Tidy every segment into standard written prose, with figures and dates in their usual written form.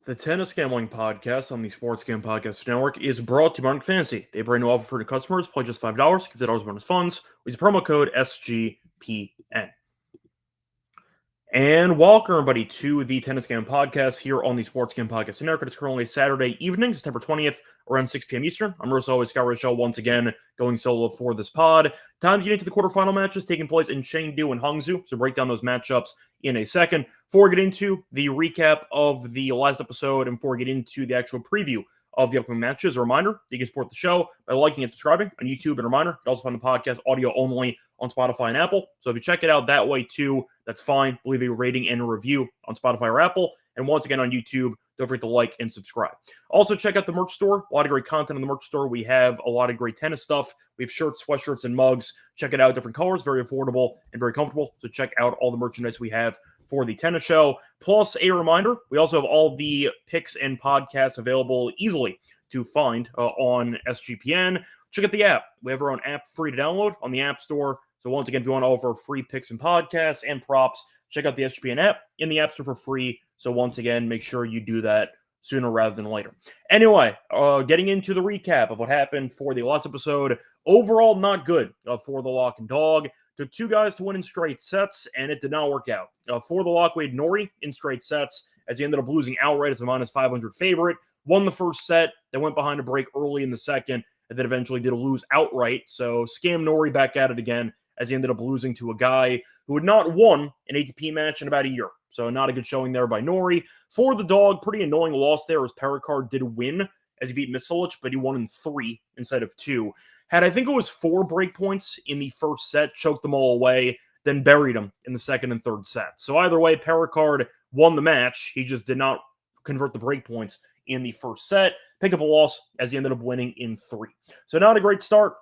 The Tennis Gambling Podcast on the Sports Gambling Podcast Network is brought to you by Mark Fantasy. They bring new offer for new customers. Play just $5. Give $5 bonus funds. Use the promo code SGPN. And welcome, everybody, to the Tennis Gambling Podcast here on the Sports Gambling Podcast Network. It's currently Saturday evening, September 20th, around 6 p.m. Eastern. I'm Rosa, always Scott Reichel, once again going solo for this pod. Time to get into the quarterfinal matches taking place in Chengdu and Hangzhou. So break down those matchups in a second. Before we get into the recap of the last episode and before we get into the actual preview of the upcoming matches, a reminder, you can support the show by liking and subscribing on YouTube. And a reminder, you can also find the podcast audio only on Spotify and Apple. So if you check it out that way too, that's fine. Leave a rating and a review on Spotify or Apple. And once again on YouTube, don't forget to like and subscribe. Also, check out the merch store. A lot of great content in the merch store. We have a lot of great tennis stuff. We have shirts, sweatshirts, and mugs. Check it out. Different colors, very affordable and very comfortable. So check out all the merchandise we have for the tennis show. Plus, a reminder, we also have all the picks and podcasts available easily to find on SGPN. Check out the app. We have our own app free to download on the App Store. So once again, if you want all of our free picks and podcasts and props, check out the SGPN app in the App Store for free. So once again, make sure you do that sooner rather than later. Anyway, getting into the recap of what happened for the last episode. Overall, not good for the Lock and Dog. Took two guys to win in straight sets, and it did not work out. For the Lock, we had Norrie in straight sets, as he ended up losing outright as a minus 500 favorite. Won the first set, then went behind a break early in the second, and then eventually did lose outright. So scam Norrie back at it again, as he ended up losing to a guy who had not won an ATP match in about a year. So not a good showing there by Norrie. For the Dog, pretty annoying loss there, as Perricard did win as he beat Misalic, but he won in 3 instead of 2. Had, I think it was 4 break points in the first set, choked them all away, then buried them in the second and third set. So either way, Perricard won the match. He just did not convert the break points in the first set. Picked up a loss as he ended up winning in 3. So not a great start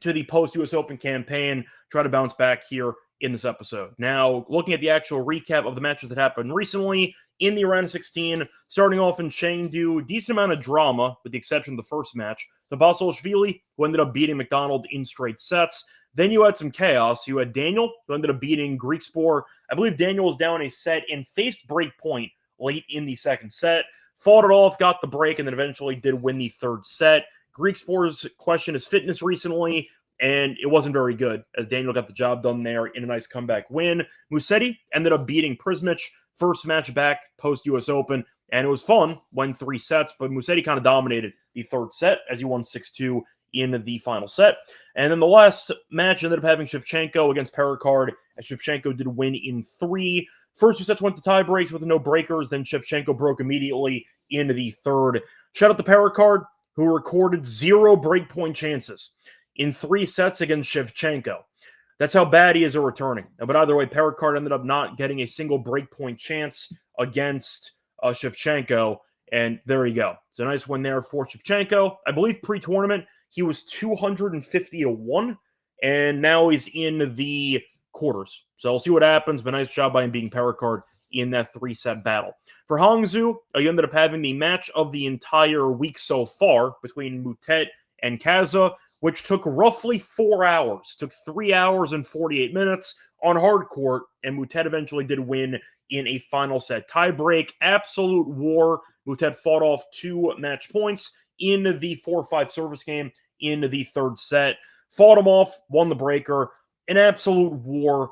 to the post-US Open campaign. Try to bounce back here in this episode. Now, looking at the actual recap of the matches that happened recently in the round of 16, starting off in Chengdu, decent amount of drama with the exception of the first match. So Basilashvili, who ended up beating McDonald in straight sets. Then you had some chaos. You had Daniel, who ended up beating Griekspoor. I believe Daniel was down a set and faced break point late in the second set. Fought it off, got the break, and then eventually did win the third set. Griekspoor's questioned his fitness recently, and it wasn't very good, as Daniel got the job done there in a nice comeback win. Musetti ended up beating Prismic, first match back post-US Open, and it was fun, went 3 sets, but Musetti kind of dominated the third set as he won 6-2 in the final set. And then the last match ended up having Shevchenko against Perricard, as Shevchenko did win in 3. First 2 sets went to tie breaks with no breakers, then Shevchenko broke immediately into the third. Shout out to Perricard, who recorded 0 breakpoint chances in 3 sets against Shevchenko. That's how bad he is at returning. But either way, Perricard ended up not getting a single breakpoint chance against Shevchenko, and there you go. So nice win there for Shevchenko. I believe pre-tournament, he was 250-1, and now he's in the quarters. So we'll see what happens, but nice job by him beating Perricard in that 3-set battle. For Hangzhou, you ended up having the match of the entire week so far between Moutet and Kaza, which took roughly 4 hours. Took 3 hours and 48 minutes on hard court, and Moutet eventually did win in a final set tiebreak. Absolute war. Moutet fought off 2 match points in the 4-5 service game in the third set. Fought him off, won the breaker. An absolute war.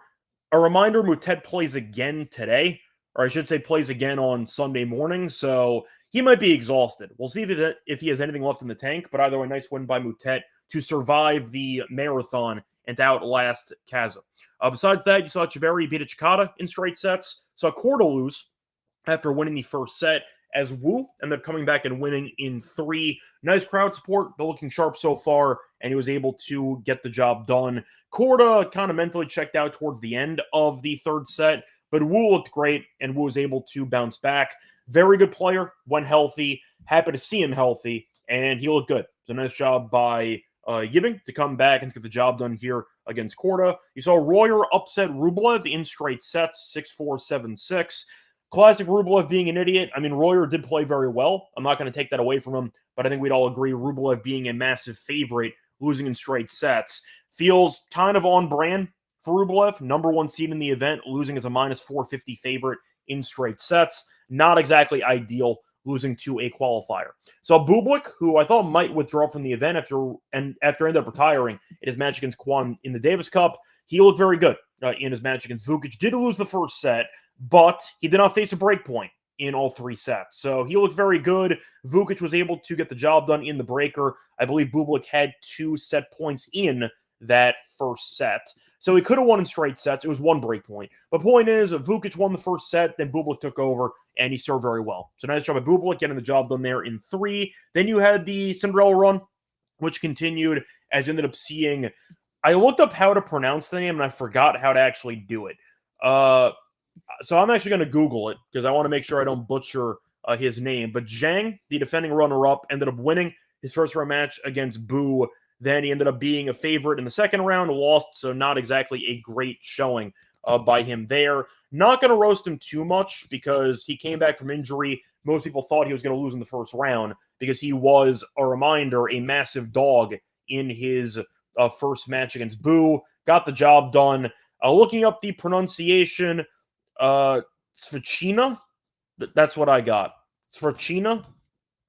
A reminder, Moutet plays again today, or I should say plays again on Sunday morning, so he might be exhausted. We'll see if he has anything left in the tank, but either way, nice win by Moutet to survive the marathon and to outlast Kaza. Besides that, you saw Chiveri beat Chikata in straight sets. Saw Korda lose after winning the first set, as Wu ended up coming back and winning in 3. Nice crowd support, but looking sharp so far, and he was able to get the job done. Korda kind of mentally checked out towards the end of the third set, but Wu looked great, and Wu was able to bounce back. Very good player, when healthy. Happy to see him healthy, and he looked good. So nice job by Yibing to come back and get the job done here against Korda. You saw Royer upset Rublev in straight sets, 6-4, 7-6. Classic Rublev being an idiot. I mean, Royer did play very well. I'm not going to take that away from him, but I think we'd all agree Rublev being a massive favorite, losing in straight sets, feels kind of on brand for Rublev. Number 1 seed in the event, losing as a minus 450 favorite in straight sets. Not exactly ideal losing to a qualifier. So Bublik, who I thought might withdraw from the event after ended up retiring in his match against Kwon in the Davis Cup, he looked very good in his match against Vukic. Did lose the first set, but he did not face a break point in all 3 sets. So he looked very good. Vukic was able to get the job done in the breaker. I believe Bublik had 2 set points in that first set. So he could have won in straight sets. It was 1 break point. But point is, Vukic won the first set, then Bublik took over, and he served very well. So nice job by Bublik getting the job done there in 3. Then you had the Cinderella run, which continued as you ended up seeing. I looked up how to pronounce the name, and I forgot how to actually do it. So I'm actually going to Google it because I want to make sure I don't butcher his name. But Zhang, the defending runner-up, ended up winning his first round match against Bu. Then he ended up being a favorite in the second round, lost, so not exactly a great showing by him there. Not going to roast him too much because he came back from injury. Most people thought he was going to lose in the first round because he was, a reminder, a massive dog in his first match against Bu. Got the job done. Looking up the pronunciation, Svechina? That's what I got. Svechina?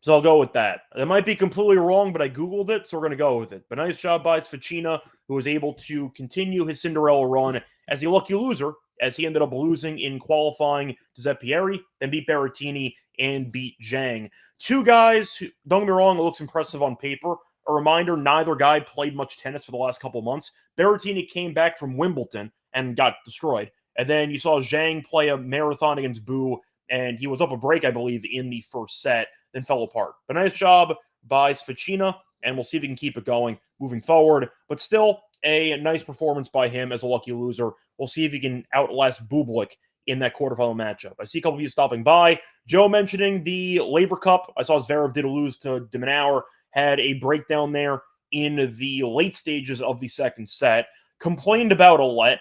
So I'll go with that. It might be completely wrong, but I Googled it, so we're going to go with it. But nice job by Svechina, who was able to continue his Cinderella run as a lucky loser, as he ended up losing in qualifying to Zeppieri, then beat Berrettini, and beat Zhang. 2 guys, who, don't get me wrong, it looks impressive on paper. A reminder, neither guy played much tennis for the last couple months. Berrettini came back from Wimbledon and got destroyed. And then you saw Zhang play a marathon against Bu, and he was up a break, I believe, in the first set, then fell apart. But nice job by Svechina, and we'll see if he can keep it going moving forward. But still, a nice performance by him as a lucky loser. We'll see if he can outlast Bublik in that quarterfinal matchup. I see a couple of you stopping by. Joe mentioning the Laver Cup. I saw Zverev did lose to de Minaur, had a breakdown there in the late stages of the second set, complained about a let,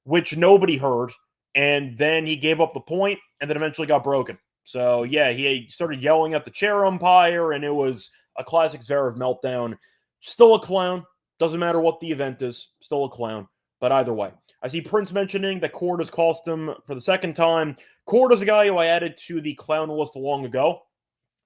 which nobody heard, and then he gave up the point, and then eventually got broken. So, yeah, he started yelling at the chair umpire, and it was a classic Zverev meltdown. Still a clown. Doesn't matter what the event is. Still a clown. But either way. I see Prince mentioning that Korda's cost him for the second time. Korda's a guy who I added to the clown list long ago,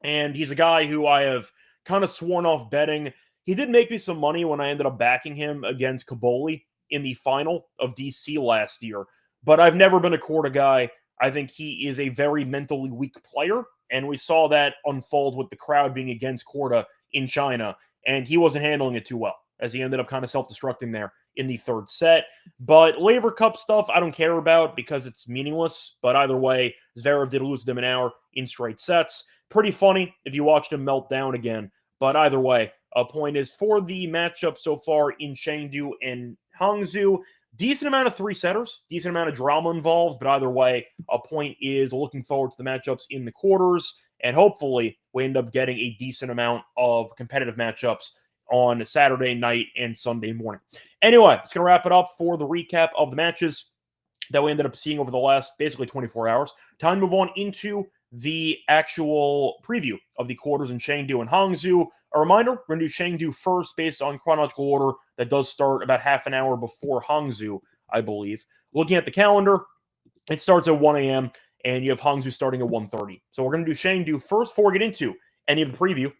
and he's a guy who I have kind of sworn off betting. He did make me some money when I ended up backing him against Kaboli in the final of DC last year, but I've never been a Korda guy. I think he is a very mentally weak player, and we saw that unfold with the crowd being against Korda in China, and he wasn't handling it too well, as he ended up kind of self-destructing there in the third set. But Laver Cup stuff, I don't care about because it's meaningless, but either way, Zverev did lose to de Minaur in straight sets. Pretty funny if you watched him melt down again, but either way, a point is for the matchup so far in Chengdu and Hangzhou, decent amount of 3-setters, decent amount of drama involved, but either way, a point is looking forward to the matchups in the quarters, and hopefully we end up getting a decent amount of competitive matchups on Saturday night and Sunday morning. Anyway, it's going to wrap it up for the recap of the matches that we ended up seeing over the last basically 24 hours. Time to move on into the actual preview of the quarters in Chengdu and Hangzhou. A reminder, we're going to do Chengdu first based on chronological order. That does start about half an hour before Hangzhou, I believe. Looking at the calendar, it starts at 1 a.m., and you have Hangzhou starting at 1:30. So we're going to do Chengdu first before we get into any of the preview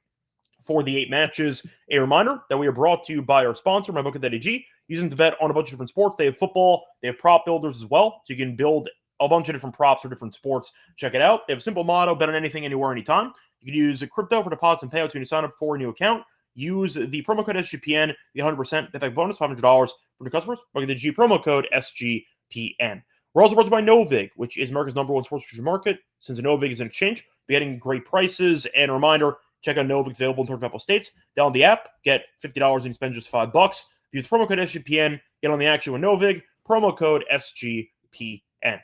for the 8 matches. A reminder that we are brought to you by our sponsor, MyBookie.ag. Use them to bet on a bunch of different sports. They have football. They have prop builders as well, so you can build a bunch of different props for different sports. Check it out. They have a simple motto: bet on anything, anywhere, anytime. You can use crypto for deposits and payouts when you sign up for a new account. Use the promo code SGPN, the 100% bet back bonus, $500 for new customers. Look at the G promo code SGPN. We're also brought to you by Novig, which is America's #1 sports futures market. Since Novig is an exchange, we're getting great prices. And a reminder, check out Novig. It's available in 35 states. Download the app, get $50 and spend just $5. Use promo code SGPN, get on the action with Novig. Promo code SGPN.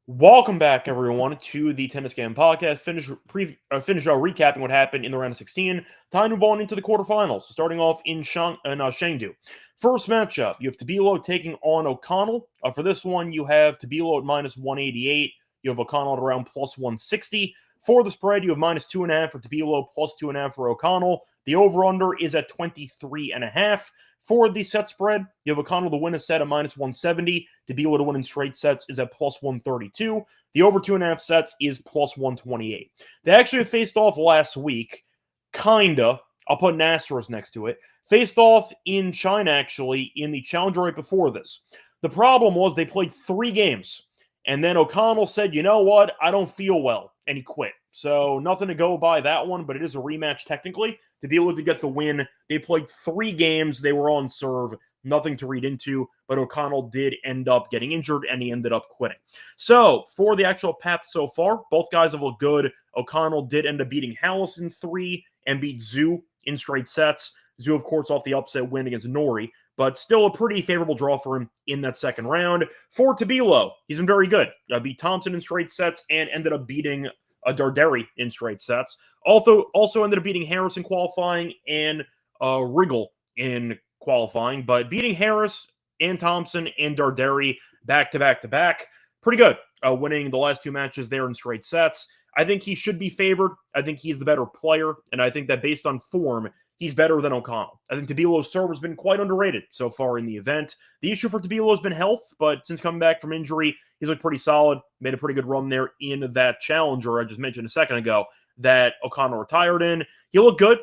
Welcome back, everyone, to the Tennis Game Podcast. Finish recapping what happened in the round of 16. Time to move on into the quarterfinals, starting off in Chengdu. First matchup, you have Tabilo taking on O'Connell. For this one, you have Tabilo at -188. You have O'Connell at around +160. For the spread, you have -2.5 for Tabilo, +2.5 for O'Connell. The over-under is at 23.5. For the set spread, you have O'Connell to win a set at -170. Tabilo to win in straight sets is at +132. The over 2.5 sets is +128. They actually faced off last week, kinda. I'll put an asterisk next to it. Faced off in China, actually, in the Challenger right before this. The problem was they played 3 games. And then O'Connell said, you know what, I don't feel well, and he quit. So nothing to go by that one, but it is a rematch technically. To be able to get the win, they played 3 games, they were on serve, nothing to read into, but O'Connell did end up getting injured, and he ended up quitting. So, for the actual path so far, both guys have looked good. O'Connell did end up beating Hallis in 3, and beat Zhu in straight sets. Zhu, of course, off the upset win against Nori, but still a pretty favorable draw for him in that second round. For Tabilo, he's been very good. Beat Thompson in straight sets and ended up beating Darderi in straight sets. Also ended up beating Harris in qualifying and Riggle in qualifying, but beating Harris and Thompson and Darderi back to back, pretty good. Winning the last 2 matches there in straight sets. I think he should be favored. I think he's the better player, and I think that based on form, he's better than O'Connell. I think Tabilo's serve has been quite underrated so far in the event. The issue for Tabilo has been health, but since coming back from injury, he's looked pretty solid, made a pretty good run there in that Challenger I just mentioned a second ago that O'Connell retired in. He looked good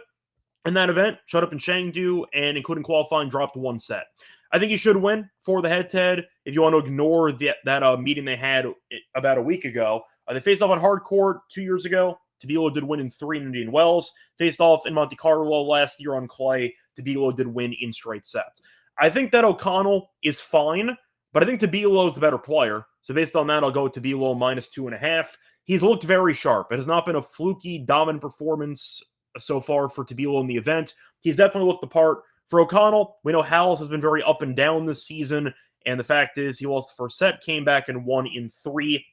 in that event, showed up in Chengdu, and including qualifying, dropped 1 set. I think he should win for the head-to-head. If you want to ignore that meeting they had about a week ago, they faced off on hard court 2 years ago. Tabilo did win in 3 in Indian Wells. Faced off in Monte Carlo last year on clay. Tabilo did win in straight sets. I think that O'Connell is fine, but I think Tabilo is the better player. So based on that, I'll go with Tabilo -2.5. He's looked very sharp. It has not been a fluky, dominant performance so far for Tabilo in the event. He's definitely looked the part. For O'Connell, we know Hallis has been very up and down this season, and the fact is he lost the first set, came back and won in 3.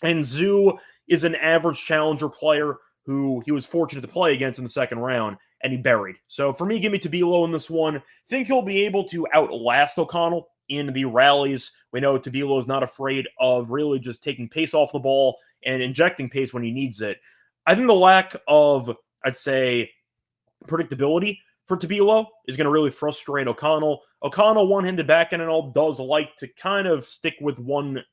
And Zhu is an average challenger player who he was fortunate to play against in the second round, and he buried. So for me, give me Tabilo in this one. Think he'll be able to outlast O'Connell in the rallies. We know Tabilo is not afraid of really just taking pace off the ball and injecting pace when he needs it. I think the lack of, I'd say, predictability for Tabilo is going to really frustrate O'Connell. O'Connell, one-handed backhand and all, does like to kind of stick with one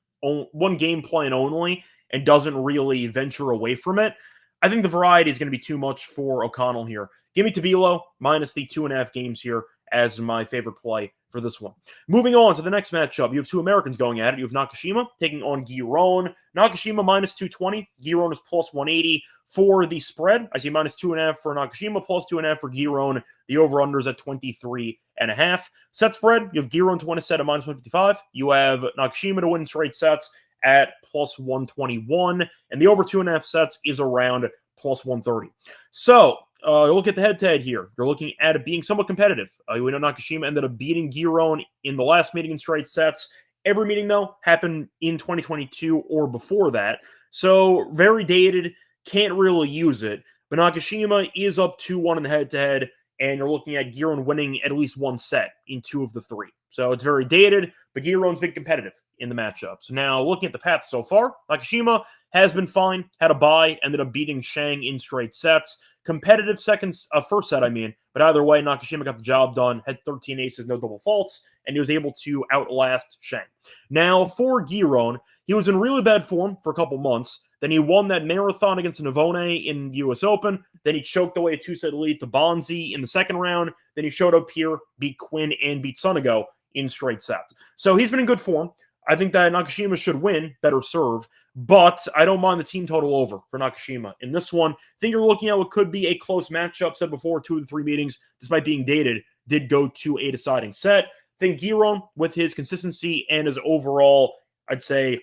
game plan only and doesn't really venture away from it. I think the variety is going to be too much for O'Connell here. Give me Tabilo minus the 2.5 games here as my favorite play for this one. Moving on to the next matchup, you have 2 Americans going at it. You have Nakashima taking on Giron. Nakashima -220. Giron is +180. For the spread, I see -2.5 for Nakashima, +2.5 for Giron. The over-under is at 23.5. Set spread, you have Giron to win a set at -155. You have Nakashima to win straight sets at +121. And the over 2.5 sets is around +130. So, look at the head-to-head here. You're looking at it being somewhat competitive. We know Nakashima ended up beating Giron in the last meeting in straight sets. Every meeting, though, happened in 2022 or before that. So, very dated. Can't really use it. But Nakashima is up 2-1 in the head-to-head, and you're looking at Giron winning at least 1 set in 2 of the 3. So it's very dated, but Giron's been competitive in the matchup. So now, looking at the path so far, Nakashima has been fine, had a bye, ended up beating Shang in straight sets. Competitive first set, but either way, Nakashima got the job done, had 13 aces, no double faults, and he was able to outlast Shang. Now, for Giron, he was in really bad form for a couple months. Then he won that marathon against Navone in the US Open. Then he choked away a 2-set lead to Bonzi in the second round. Then he showed up here, beat Quinn, and beat Sonego in straight sets. So he's been in good form. I think that Nakashima should win, better serve, but I don't mind the team total over for Nakashima. In this one, I think you're looking at what could be a close matchup. Said before, 2 of the 3 meetings, despite being dated, did go to a deciding set. I think Giron, with his consistency and his overall, I'd say,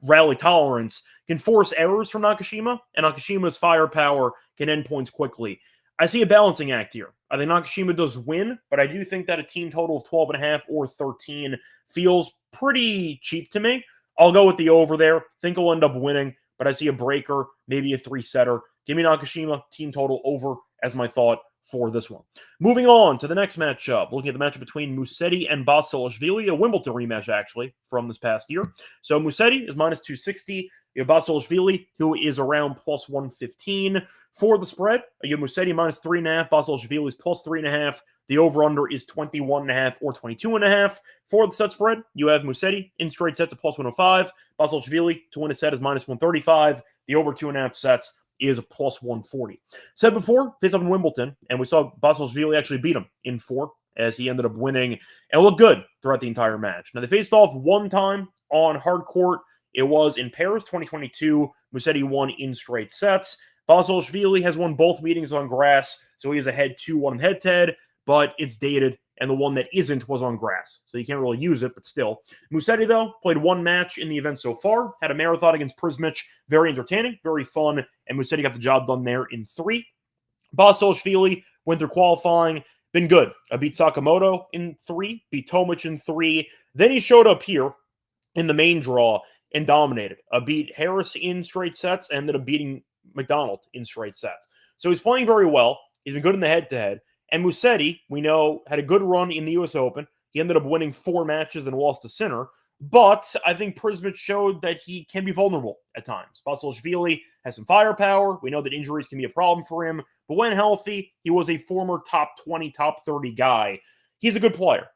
rally tolerance, can force errors from Nakashima, and Nakashima's firepower can end points quickly. I see a balancing act here. I think Nakashima does win, but I do think that a team total of 12.5 or 13 feels pretty cheap to me. I'll go with the over there. Think he'll end up winning, but I see a breaker, maybe a 3-setter. Give me Nakashima, team total over as my thought for this one. Moving on to the next matchup, looking at the matchup between Musetti and Basilashvili, a Wimbledon rematch, actually, from this past year. So Musetti is -260. You have Basilashvili, who is around plus 115 for the spread. You have Musetti minus 3.5. Basilashvili is plus 3.5. The over-under is 21.5 or 22.5. For the set spread, you have Musetti in straight sets at plus 105. Basilashvili to win a set is minus 135. The over 2.5 sets is a plus 140. Said before, face off in Wimbledon, and we saw Basilashvili actually beat him in 4 as he ended up winning and looked good throughout the entire match. Now, they faced off one time on hard court. It was in Paris 2022. Musetti won in straight sets. Basilashvili has won both meetings on grass, so he is ahead 2-1 head-to-head, but it's dated, and the one that isn't was on grass, so you can't really use it, but still. Musetti, though, played one match in the event so far, had a marathon against Prismic, very entertaining, very fun, and Musetti got the job done there in 3. Basilashvili went through qualifying, been good. Beat Sakamoto in 3, beat Tomic in 3, then he showed up here in the main draw and dominated. Beat Harris in straight sets, and ended up beating McDonald in straight sets. So he's playing very well. He's been good in the head-to-head. And Musetti, we know, had a good run in the U.S. Open. He ended up winning 4 matches and lost to Sinner. But I think Prismic showed that he can be vulnerable at times. Basilashvili has some firepower. We know that injuries can be a problem for him. But when healthy, he was a former top 20, top 30 guy. He's a good player.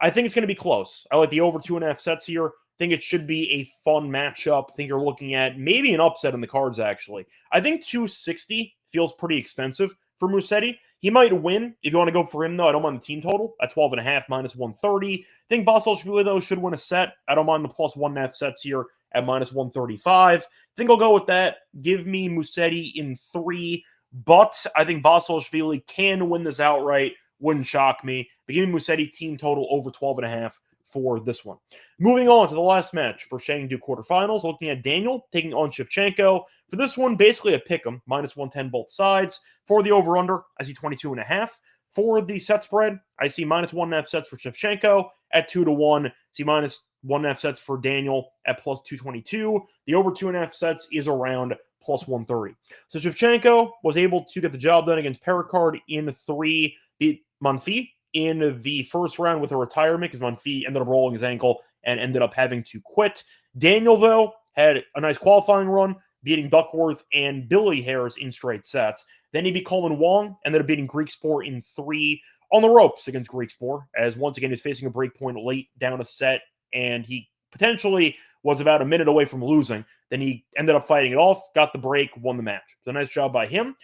I think it's going to be close. I like the over 2.5 sets here. I think it should be a fun matchup. I think you're looking at maybe an upset in the cards, actually. I think 260 feels pretty expensive for Musetti. He might win. If you want to go for him, though, I don't mind the team total at 12.5 minus 130. I think Basilashvili, though, should win a set. I don't mind the plus 1.5 sets here at minus 135. I think I'll go with that. Give me Musetti in 3. But I think Basilashvili can win this outright. Wouldn't shock me. But give me Musetti team total over 12.5 for this one. Moving on to the last match for Chengdu quarterfinals, looking at Daniel taking on Shevchenko. For this one, basically a pick'em, minus 110 both sides. For the over-under, I see 22.5. For the set spread, I see minus 1.5 sets for Shevchenko at 2-1. See minus 1.5 sets for Daniel at plus 222. The over 2.5 sets is around plus 130. So Shevchenko was able to get the job done against Pericard in 3. Beat Monfils in the first round with a retirement because Monfils ended up rolling his ankle and ended up having to quit. Daniel, though, had a nice qualifying run, beating Duckworth and Billy Harris in straight sets. Then he beat Coleman Wong, ended up beating Greek Spore in 3 on the ropes against Greek Spore, as once again he's facing a break point late down a set, and he potentially was about a minute away from losing. Then he ended up fighting it off, got the break, won the match. So nice job by him.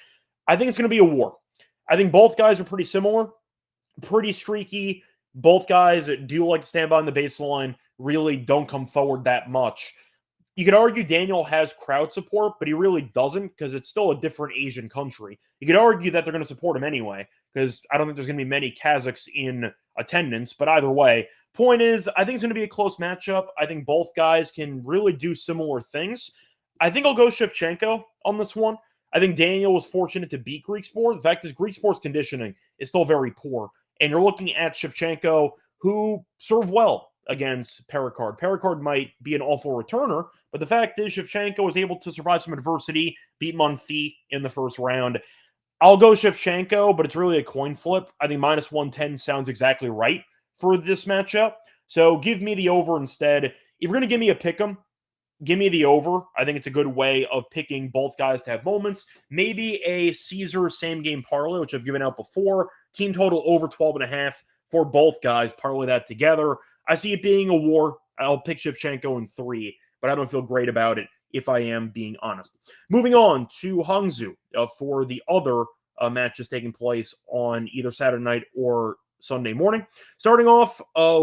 I think it's going to be a war. I think both guys are pretty similar. Pretty streaky. Both guys do like to stand by on the baseline, really don't come forward that much. You could argue Daniel has crowd support, but he really doesn't because it's still a different Asian country. You could argue that they're going to support him anyway because I don't think there's going to be many Kazakhs in attendance, but either way, point is, I think it's going to be a close matchup. I think both guys can really do similar things. I think I'll go Shevchenko on this one. I think Daniel was fortunate to beat Greek Sport. The fact is, Greek Sport's conditioning is still very poor. And you're looking at Shevchenko, who served well against Pericard. Pericard might be an awful returner, but the fact is Shevchenko was able to survive some adversity, beat Monfils in the first round. I'll go Shevchenko, but it's really a coin flip. I think minus 110 sounds exactly right for this matchup. So give me the over instead. If you're going to give me a pick'em, give me the over. I think it's a good way of picking both guys to have moments. Maybe a Caesar same-game parlay, which I've given out before. Team total over 12.5 for both guys. Parlay that together. I see it being a war. I'll pick Shevchenko in 3, but I don't feel great about it if I am being honest. Moving on to Hangzhou for the other matches taking place on either Saturday night or Sunday morning. Starting off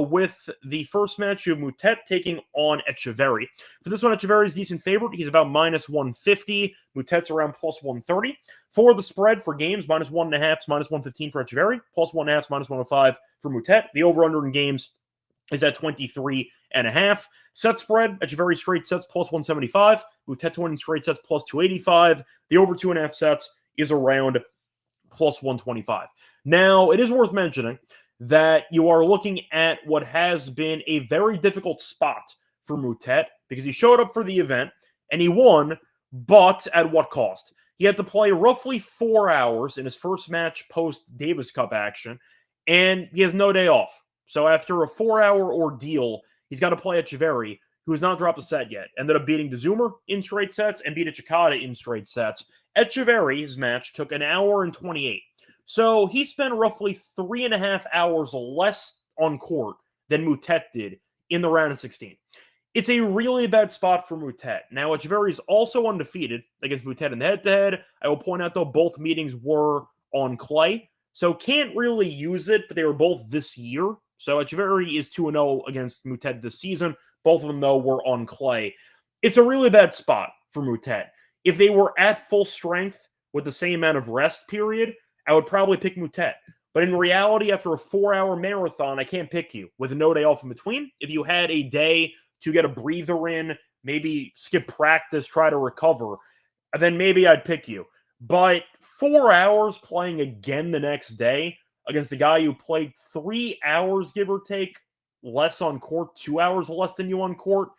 with the first match, you have Moutet taking on Etcheverry. For this one, Etcheverry's decent favorite. He's about minus 150. Moutet's around plus 130. For the spread for games, minus 1.5 is minus 115 for Etcheverry. Plus 1.5 is minus 105 for Moutet. The over-under in games is at 23.5. Set spread, Etcheverry straight sets plus 175. Moutet to win in straight sets plus 285. The over 2.5 sets is around plus 125. Now, it is worth mentioning that you are looking at what has been a very difficult spot for Moutet because he showed up for the event and he won, but at what cost? He had to play roughly 4 hours in his first match post-Davis Cup action, and he has no day off. So after a 4-hour ordeal, he's got to play Etcheverry, who has not dropped a set yet. Ended up beating DeZumer in straight sets and beat Chikada in straight sets. Etcheverry, his match, took an hour and 28. So he spent roughly 3.5 hours less on court than Moutet did in the round of 16. It's a really bad spot for Moutet. Now, Etcheverry is also undefeated against Moutet in the head-to-head. I will point out, though, both meetings were on clay, so can't really use it, but they were both this year. So Etcheverry is 2-0 against Moutet this season. Both of them, though, were on clay. It's a really bad spot for Moutet. If they were at full strength with the same amount of rest period, I would probably pick Moutet. But in reality, after a 4-hour marathon, I can't pick you with no day off in between. If you had a day to get a breather in, maybe skip practice, try to recover, then maybe I'd pick you. But 4 hours playing again the next day against a guy who played 3 hours, give or take, less on court, 2 hours less than you on court,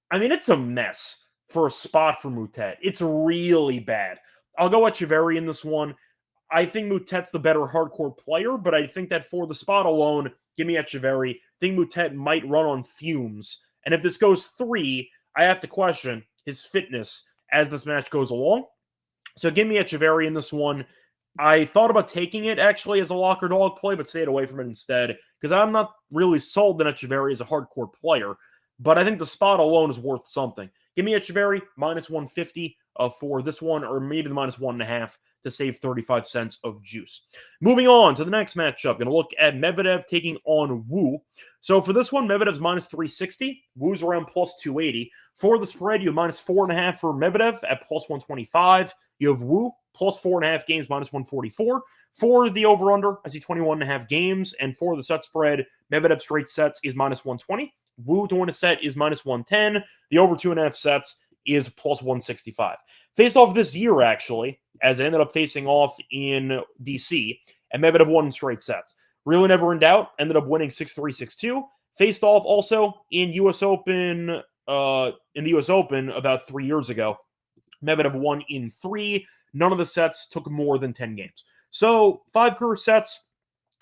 I mean, it's a mess for a spot for Moutet. It's really bad. I'll go Etcheverry in this one. I think Moutet's the better hardcore player, but I think that for the spot alone, give me Etcheverry. I think Moutet might run on fumes. And if this goes 3, I have to question his fitness as this match goes along. So give me Etcheverry in this one. I thought about taking it actually as a lock or dog play, but stayed away from it instead because I'm not really sold that Etcheverry is a hardcore player. But I think the spot alone is worth something. Give me Etcheverry minus 150 for this one, or maybe the minus 1.5 to save 35 cents of juice. Moving on to the next matchup, going to look at Medvedev taking on Wu. So for this one, Medvedev's minus 360. Wu's around plus 280. For the spread, you have minus 4.5 for Medvedev at plus 125. You have Wu plus 4.5 games, minus 144. For the over-under, I see 21.5 games. And for the set spread, Medvedev straight sets is minus 120. Wu to win a set is minus 110. The over 2.5 sets is plus 165. Faced off this year, actually, as it ended up facing off in DC, and Medvedev won in straight sets. Really never in doubt, ended up winning 6-3, 6-2. Faced off also in US Open, in the US Open about 3 years ago. Medvedev won in 3. None of the sets took more than 10 games. So 5 career sets,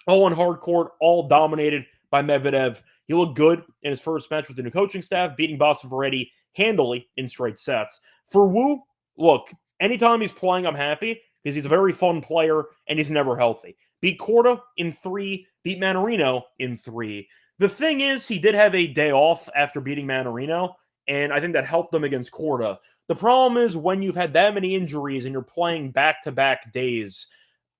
all on hard court, all dominated by Medvedev. He looked good in his first match with the new coaching staff, beating Boston Ferretti handily in straight sets. For Wu, look, anytime he's playing, I'm happy because he's a very fun player and he's never healthy. Beat Korda in 3, beat Mannarino in 3. The thing is, he did have a day off after beating Mannarino, and I think that helped him against Korda. The problem is when you've had that many injuries and you're playing back-to-back days,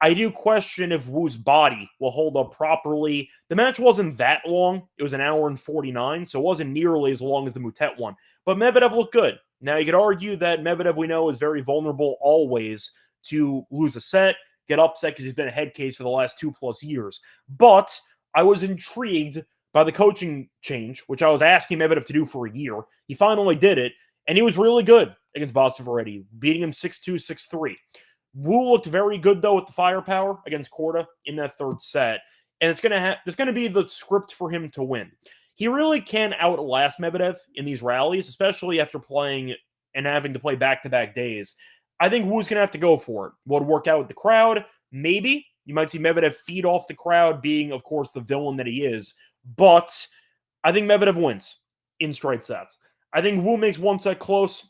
I do question if Wu's body will hold up properly. The match wasn't that long. It was an hour and 49, so it wasn't nearly as long as the Moutet one. But Medvedev looked good. Now, you could argue that Medvedev, we know, is very vulnerable always to lose a set, get upset because he's been a head case for the last 2+ years. But I was intrigued by the coaching change, which I was asking Medvedev to do for a year. He finally did it, and he was really good against Boston Ferretti, beating him 6-2, 6-3. Wu looked very good, though, with the firepower against Korda in that third set. And it's going to be the script for him to win. He really can outlast Medvedev in these rallies, especially after playing and having to play back-to-back days. I think Wu's going to have to go for it. Will it work out with the crowd? Maybe. You might see Medvedev feed off the crowd, being, of course, the villain that he is. But I think Medvedev wins in straight sets. I think Wu makes one set close,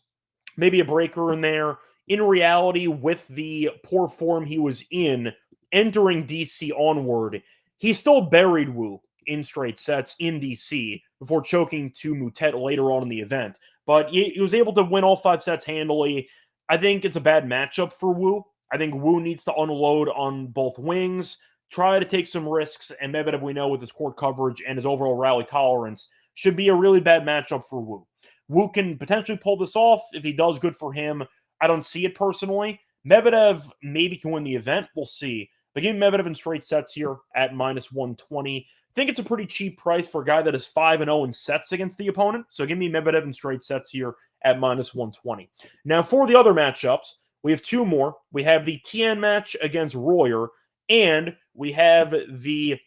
maybe a breaker in there. In reality, with the poor form he was in, entering DC onward, he still buried Wu in straight sets in DC before choking to Moutet later on in the event. But he was able to win all 5 sets handily. I think it's a bad matchup for Wu. I think Wu needs to unload on both wings, try to take some risks, and Medvedev, we know, with his court coverage and his overall rally tolerance, should be a really bad matchup for Wu. Wu can potentially pull this off. If he does, good for him. I don't see it personally. Medvedev maybe can win the event. We'll see. But give me Medvedev in straight sets here at minus 120. I think it's a pretty cheap price for a guy that is 5-0 in sets against the opponent. So give me Medvedev in straight sets here at minus 120. Now, for the other matchups, we have 2 more. We have the Tien match against Royer, and we have the,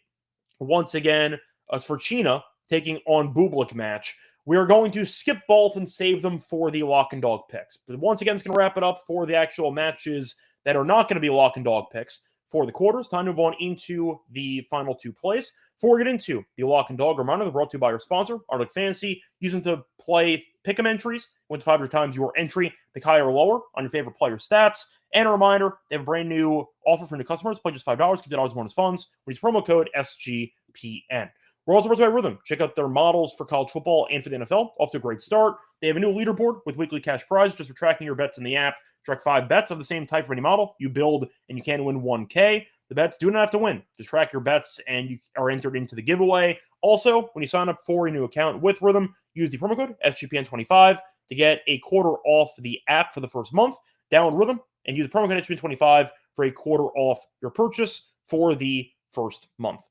once again, Sverchina taking on Bublik match. We are going to skip both and save them for the lock and dog picks. But once again, it's going to wrap it up for the actual matches that are not going to be lock and dog picks for the quarters. Time to move on into the final 2 plays. Before we get into the lock and dog reminder, they're brought to you by our sponsor, Arctic Fantasy. Use them to play pick'em entries. Win to 500 times your entry, pick higher or lower on your favorite player stats. And a reminder, they have a brand new offer for new customers. Play just $5, give $10 bonus funds. We use promo code SGPN. We're also brought to by Rhythm. Check out their models for college football and for the NFL. Off to a great start. They have a new leaderboard with weekly cash prizes just for tracking your bets in the app. Track 5 bets of the same type for any model. You build and you can win $1K. The bets do not have to win. Just track your bets and you are entered into the giveaway. Also, when you sign up for a new account with Rhythm, use the promo code SGPN25 to get a quarter off the app for the first month. Download Rhythm and use the promo code SGPN25 for a quarter off your purchase for the first month.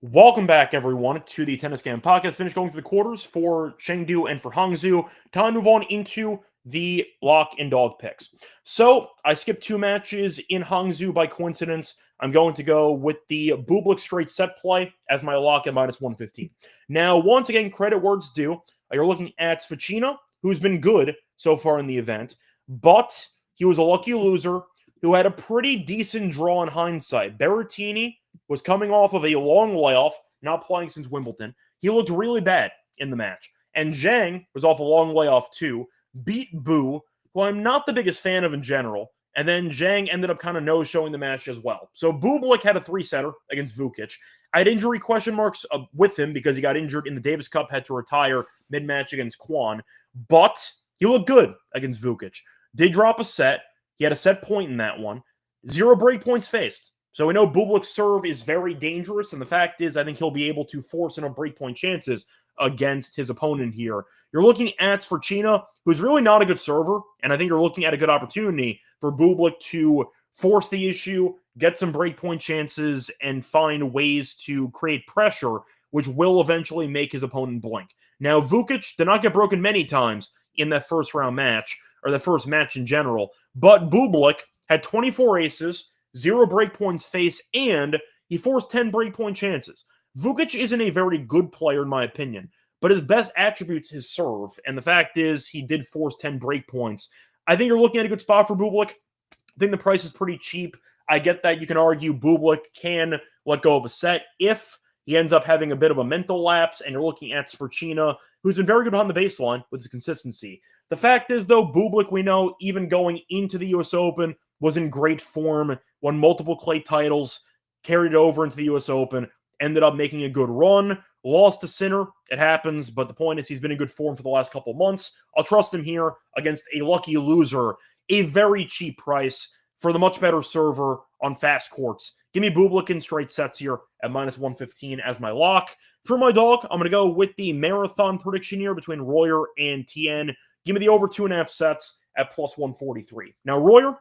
Welcome back, everyone, to the Tennis Game Podcast. Finished going through the quarters for Chengdu and for Hangzhou. Time to move on into the lock and dog picks. So I skipped 2 matches in Hangzhou by coincidence. I'm going to go with the Bublik straight set play as my lock at -115. Now, once again, credit where it's due. You're looking at Svechina, who's been good so far in the event, but he was a lucky loser who had a pretty decent draw in hindsight. Berrettini was coming off of a long layoff, not playing since Wimbledon. He looked really bad in the match. And Zhang was off a long layoff too, beat Bu, who I'm not the biggest fan of in general, and then Zhang ended up kind of no-showing the match as well. So Bublik had a 3-setter against Vukic. I had injury question marks with him because he got injured in the Davis Cup, had to retire mid-match against Kwon, but he looked good against Vukic. Did drop a set. He had a set point in that one. 0 break points faced. So we know Bublik's serve is very dangerous, and the fact is I think he'll be able to force enough breakpoint chances against his opponent here. You're looking at Svechina, who's really not a good server, and I think you're looking at a good opportunity for Bublik to force the issue, get some breakpoint chances, and find ways to create pressure, which will eventually make his opponent blink. Now, Vukic did not get broken many times in that first round match, or the first match in general, but Bublik had 24 aces, 0 breakpoints faced, and he forced 10 breakpoint chances. Vukic isn't a very good player, in my opinion, but his best attribute's his serve, and the fact is he did force 10 breakpoints. I think you're looking at a good spot for Bublik. I think the price is pretty cheap. I get that you can argue Bublik can let go of a set if he ends up having a bit of a mental lapse, and you're looking at Svechina, who's been very good on the baseline with his consistency. The fact is, though, Bublik, we know, even going into the U.S. Open, was in great form, won multiple clay titles, carried it over into the U.S. Open, ended up making a good run, lost to Sinner. It happens, but the point is he's been in good form for the last couple months. I'll trust him here against a lucky loser, a very cheap price for the much better server on fast courts. Give me Bublik in straight sets here at -115 as my lock. For my dog, I'm going to go with the marathon prediction here between Royer and Tien. Give me the over 2.5 sets at +143. Now, Royer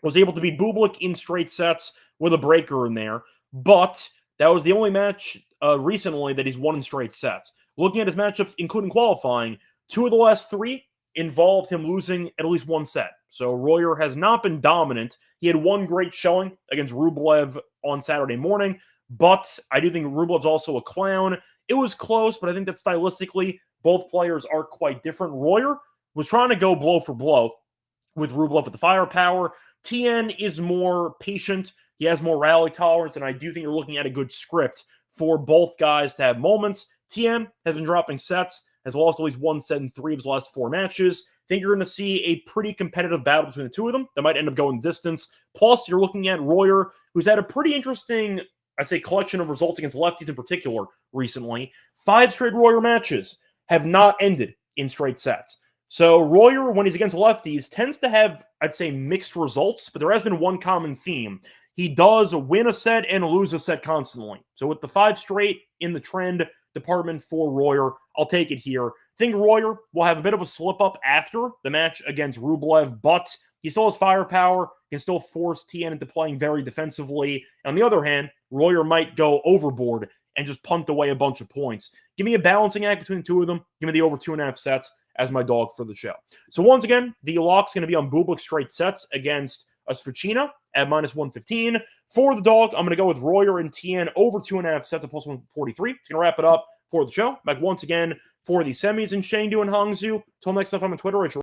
was able to beat Bublik in straight sets with a breaker in there, but that was the only match recently that he's won in straight sets. Looking at his matchups, including qualifying, 2 of the last 3 involved him losing at least 1 set. So Royer has not been dominant. He had 1 great showing against Rublev on Saturday morning, but I do think Rublev's also a clown. It was close, but I think that stylistically, both players are quite different. Royer was trying to go blow for blow with Rublev with the firepower. Tien is more patient. He has more rally tolerance, and I do think you're looking at a good script for both guys to have moments. Tien has been dropping sets, has lost at least 1 set in 3 of his last 4 matches. I think you're going to see a pretty competitive battle between the two of them that might end up going distance. Plus, you're looking at Royer, who's had a pretty interesting, I'd say, collection of results against lefties in particular recently. 5 straight Royer matches have not ended in straight sets. So Royer, when he's against lefties, tends to have, I'd say, mixed results, but there has been one common theme. He does win a set and lose a set constantly. So with the 5 straight in the trend department for Royer, I'll take it here. I think Royer will have a bit of a slip-up after the match against Rublev, but he still has firepower, can still force Tien into playing very defensively. On the other hand, Royer might go overboard and just punt away a bunch of points. Give me a balancing act between the two of them. Give me the over 2.5 sets as my dog for the show. So once again, the lock's going to be on Bublik straight sets against Svechina at -115. For the dog, I'm going to go with Royer and Tien over 2.5 sets at +143. It's going to wrap it up for the show. Back once again for the semis in Chengdu and Hangzhou. Till next time, I'm on Twitter.